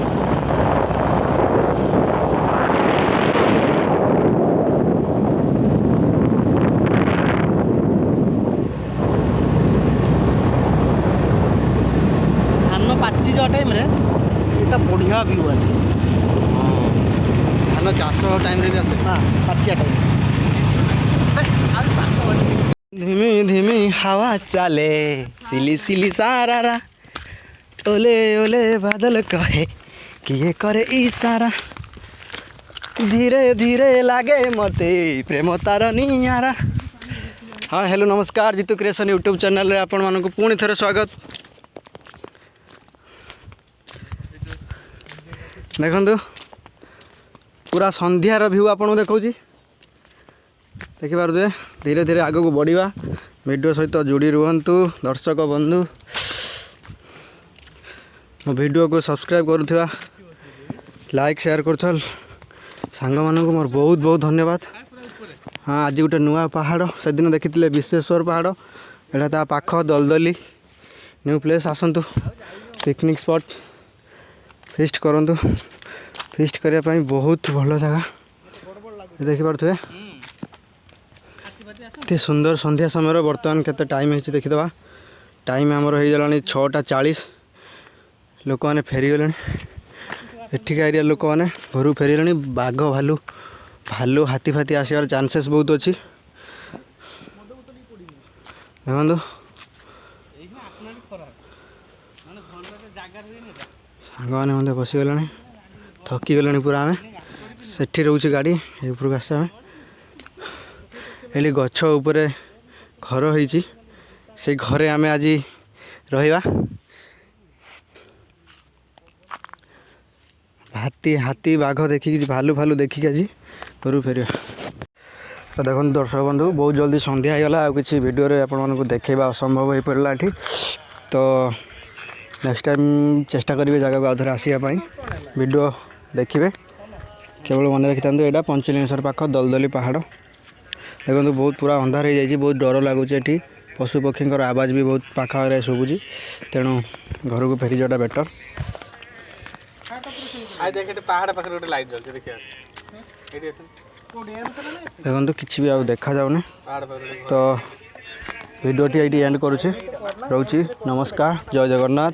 ଆସିନୁ? ଧାନ ପାଚି ଯିବା ଟାଇମ୍ରେ ଏଇଟା ବଢ଼ିଆ ଭିଉ ଆସେ। ଧାନ ଚାଷ ଟାଇମ୍ରେ ବି ଆସେ। ହଁ, ପାଚିଆ ଟାଇମ୍। धिमी धिमी हवा चले सिली सिली सारा ओले ओले बादल कहे किए करे इशारा धीरे धीरे लागे मते प्रेम तार नियारा। हाँ हेलो नमस्कार, जीतू क्रिएशन यूट्यूब चैनल रे आपण मानक पुणी थरे स्वागत। देखंतु पूरा संध्यार व्यू आपन देखौची, देखिपारे धीरे धीरे आग को बढ़िया। वीडियो सहित जोड़ी रुहतु दर्शक बंधु। मो वीडियो को सब्सक्राइब करुवा, लाइक शेयर करुवा सांग मानक मोर बहुत बहुत धन्यवाद। हाँ आज गोटे नुआ पहाड़ से दिन देखी विश्वेश्वर पहाड़, एटा ता पाख दलदली न्यू प्लेस। आसतु पिकनिक स्पॉट फिस्ट करंतु। फिस्ट करने बहुत भल जगह देखिपे। एत सुंदर संध्या समय बर्तमान केते टाइम है देखीदे। टाइम आमर हो गलानी 6:40। लोक मैंने फेरीगले, एठिका एरिया लोक मैंने घर फेरीगले। बाघ भालू भालू हाथी फाती आसार चांसेस बहुत अच्छी। देखो सांग मैंने बसीगले, थकीगले पूरा। आम से रोचे गाड़ी उपरक आस एली गछ उपरे घर होइची, से घरे आम आज रहिबा। हाथी हाथी बाघ देखिक भालू भालू देखिक आज घर फेर। तो देखो दर्शक बंधु बहुत जल्दी संध्या होगला। आ कि वीडियो आपको देखा असंभव हो पड़ा ये। तो नेक्स्ट टाइम चेष्टा करेंगे जगह को आउे आसापी। वीडियो देखिए केवल मन रखी था। यहाँ पंचलिंगेश्वर पाख दलदली पहाड़ देखो बहुत पूरा अंधार हो जाए, बहुत डर लगुच। ये पशु पक्षी आवाज भी बहुत पाखे शुभुची, तेणु घर को फेरी जाटा बेटर। देखो किसी भी देखा जाऊनी। तो वीडियोटी ये एंड करुचे, रोची नमस्कार, जय जगन्नाथ।